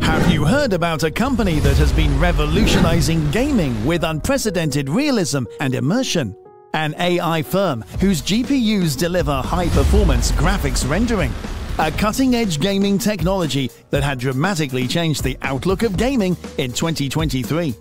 Have you heard about a company that has been revolutionizing gaming with unprecedented realism and immersion? An AI firm whose GPUs deliver high-performance graphics rendering. A cutting-edge gaming technology that had dramatically changed the outlook of gaming in 2023.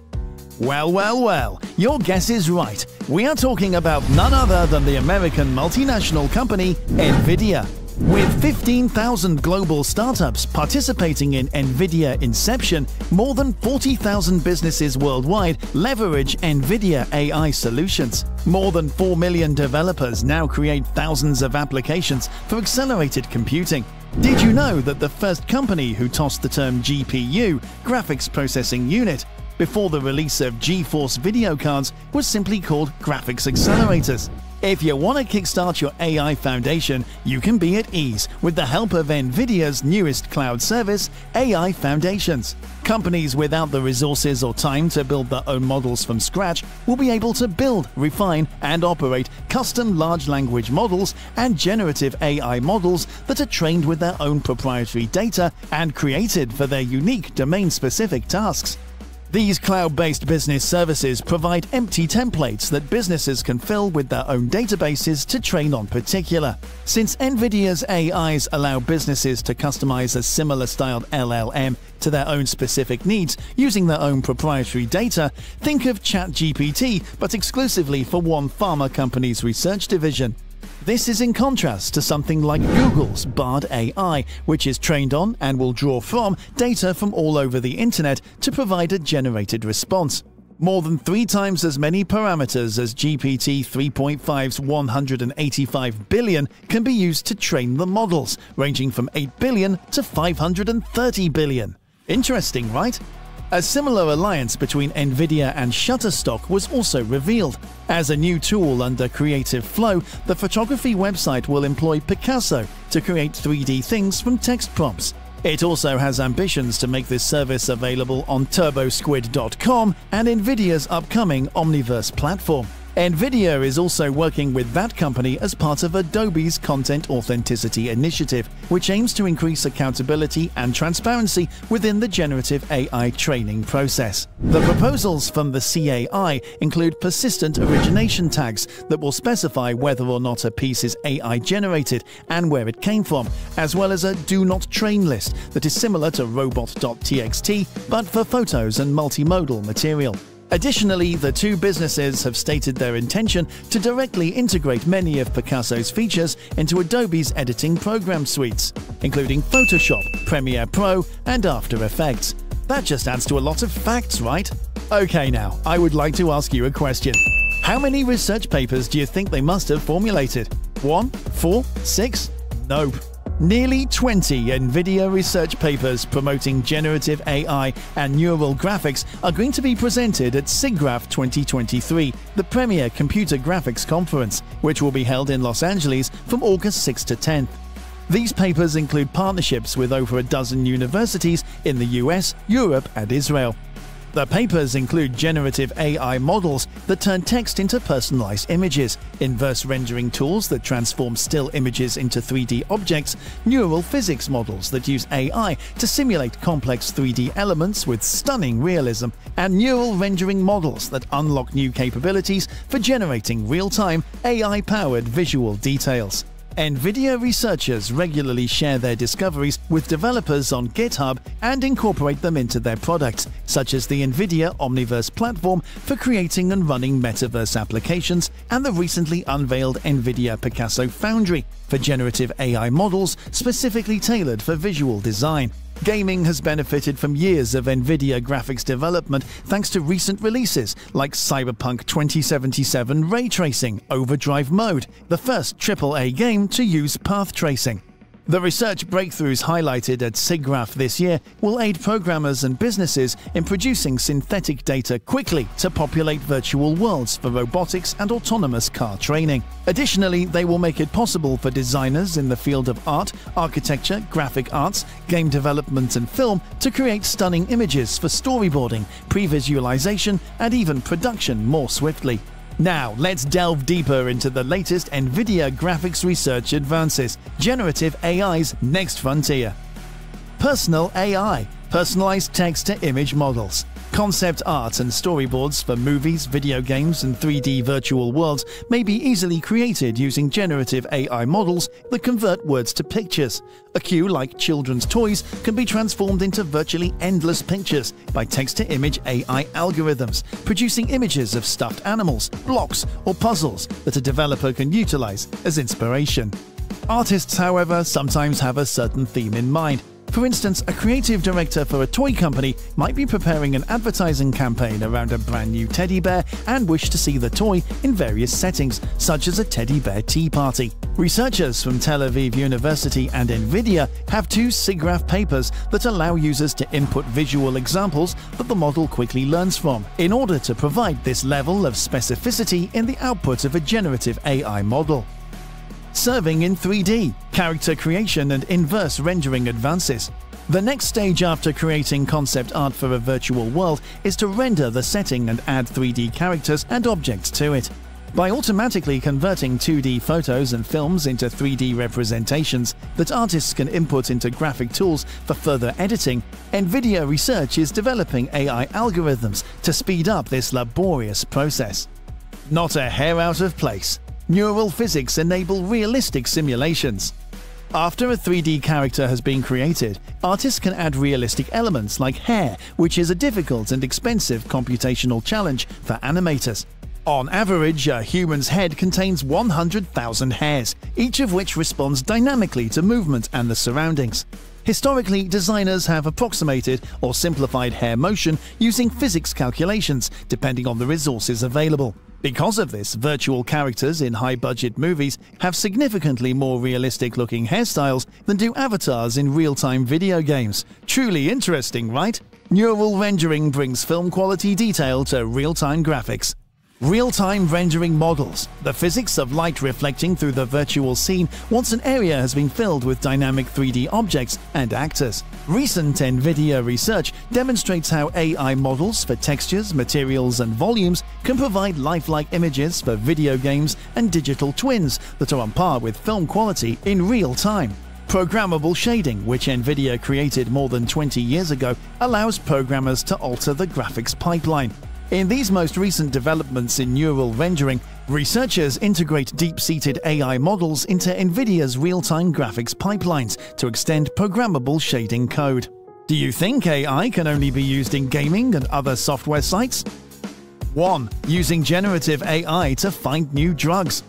Well, your guess is right. We are talking about none other than the American multinational company NVIDIA. With 15,000 global startups participating in NVIDIA Inception, more than 40,000 businesses worldwide leverage NVIDIA AI solutions. More than 4 million developers now create thousands of applications for accelerated computing. Did you know that the first company who tossed the term GPU, graphics processing unit, before the release of GeForce video cards was simply called graphics accelerators? If you want to kickstart your AI foundation, you can be at ease with the help of NVIDIA's newest cloud service, AI Foundations. Companies without the resources or time to build their own models from scratch will be able to build, refine, and operate custom large language models and generative AI models that are trained with their own proprietary data and created for their unique domain-specific tasks. These cloud-based business services provide empty templates that businesses can fill with their own databases to train on particular. Since NVIDIA's AIs allow businesses to customize a similar styled LLM to their own specific needs using their own proprietary data, think of ChatGPT but exclusively for one pharma company's research division. This is in contrast to something like Google's Bard AI, which is trained on and will draw from data from all over the internet to provide a generated response. More than 3 times as many parameters as GPT 3.5's 185 billion can be used to train the models, ranging from 8 billion to 530 billion. Interesting, right? A similar alliance between NVIDIA and Shutterstock was also revealed. As a new tool under Creative Flow, the photography website will employ Picasso to create 3D things from text prompts. It also has ambitions to make this service available on TurboSquid.com and NVIDIA's upcoming Omniverse platform. NVIDIA is also working with that company as part of Adobe's Content Authenticity Initiative, which aims to increase accountability and transparency within the generative AI training process. The proposals from the CAI include persistent origination tags that will specify whether or not a piece is AI-generated and where it came from, as well as a do not train list that is similar to robot.txt but for photos and multimodal material. Additionally, the two businesses have stated their intention to directly integrate many of Picasso's features into Adobe's editing program suites, including Photoshop, Premiere Pro, and After Effects. That just adds to a lot of facts, right? Okay, now, I would like to ask you a question. How many research papers do you think they must have formulated? 1? 4? 6? Nope. Nearly 20 NVIDIA research papers promoting generative AI and neural graphics are going to be presented at SIGGRAPH 2023, the premier computer graphics conference, which will be held in Los Angeles from August 6 to 10th. These papers include partnerships with over a dozen universities in the US, Europe, and Israel. The papers include generative AI models that turn text into personalized images, inverse rendering tools that transform still images into 3D objects, neural physics models that use AI to simulate complex 3D elements with stunning realism, and neural rendering models that unlock new capabilities for generating real-time, AI-powered visual details. NVIDIA researchers regularly share their discoveries with developers on GitHub and incorporate them into their products, such as the NVIDIA Omniverse platform for creating and running metaverse applications and the recently unveiled NVIDIA Picasso Foundry for generative AI models specifically tailored for visual design. Gaming has benefited from years of NVIDIA graphics development thanks to recent releases like Cyberpunk 2077 Ray Tracing Overdrive Mode, the first AAA game to use path tracing. The research breakthroughs highlighted at SIGGRAPH this year will aid programmers and businesses in producing synthetic data quickly to populate virtual worlds for robotics and autonomous car training. Additionally, they will make it possible for designers in the field of art, architecture, graphic arts, game development, and film to create stunning images for storyboarding, pre-visualization, and even production more swiftly. Now, let's delve deeper into the latest NVIDIA graphics research advances, generative AI's next frontier. Personal AI. Personalized text-to-image models. Concept art and storyboards for movies, video games, and 3D virtual worlds may be easily created using generative AI models that convert words to pictures. A cue like children's toys can be transformed into virtually endless pictures by text-to-image AI algorithms, producing images of stuffed animals, blocks, or puzzles that a developer can utilize as inspiration. Artists, however, sometimes have a certain theme in mind. For instance, a creative director for a toy company might be preparing an advertising campaign around a brand new teddy bear and wish to see the toy in various settings, such as a teddy bear tea party. Researchers from Tel Aviv University and NVIDIA have 2 SIGGRAPH papers that allow users to input visual examples that the model quickly learns from, in order to provide this level of specificity in the output of a generative AI model. Serving in 3D, character creation and inverse rendering advances. The next stage after creating concept art for a virtual world is to render the setting and add 3D characters and objects to it. By automatically converting 2D photos and films into 3D representations that artists can input into graphic tools for further editing, NVIDIA Research is developing AI algorithms to speed up this laborious process. Not a hair out of place. Neural physics enable realistic simulations. After a 3D character has been created, artists can add realistic elements like hair, which is a difficult and expensive computational challenge for animators. On average, a human's head contains 100,000 hairs, each of which responds dynamically to movement and the surroundings. Historically, designers have approximated or simplified hair motion using physics calculations, depending on the resources available. Because of this, virtual characters in high-budget movies have significantly more realistic-looking hairstyles than do avatars in real-time video games. Truly interesting, right? Neural rendering brings film-quality detail to real-time graphics. Real-time rendering models, the physics of light reflecting through the virtual scene once an area has been filled with dynamic 3D objects and actors. Recent NVIDIA research demonstrates how AI models for textures, materials, and volumes can provide lifelike images for video games and digital twins that are on par with film quality in real time. Programmable shading, which NVIDIA created more than 20 years ago, allows programmers to alter the graphics pipeline. In these most recent developments in neural rendering, researchers integrate deep-seated AI models into NVIDIA's real-time graphics pipelines to extend programmable shading code. Do you think AI can only be used in gaming and other software sites? 1. Using generative AI to find new drugs.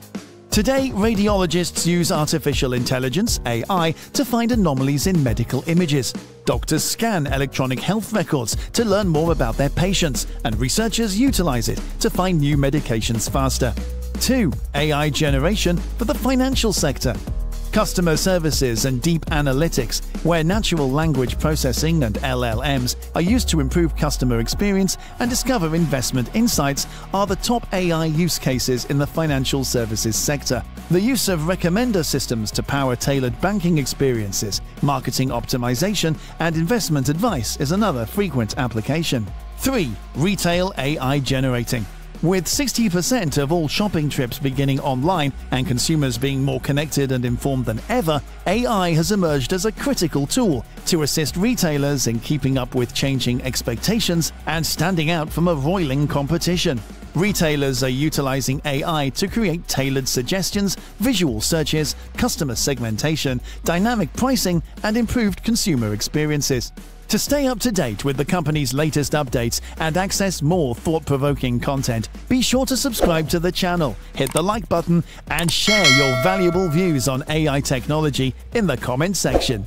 Today, radiologists use artificial intelligence, AI, to find anomalies in medical images. Doctors scan electronic health records to learn more about their patients, and researchers utilize it to find new medications faster. 2. AI generation for the financial sector. Customer services and deep analytics, where natural language processing and LLMs are used to improve customer experience and discover investment insights, are the top AI use cases in the financial services sector. The use of recommender systems to power tailored banking experiences, marketing optimization, and investment advice is another frequent application. 3. Retail AI generating. With 60% of all shopping trips beginning online and consumers being more connected and informed than ever, AI has emerged as a critical tool to assist retailers in keeping up with changing expectations and standing out from a roiling competition. Retailers are utilizing AI to create tailored suggestions, visual searches, customer segmentation, dynamic pricing, and improved consumer experiences. To stay up to date with the company's latest updates and access more thought-provoking content, be sure to subscribe to the channel, hit the like button, and share your valuable views on AI technology in the comment section.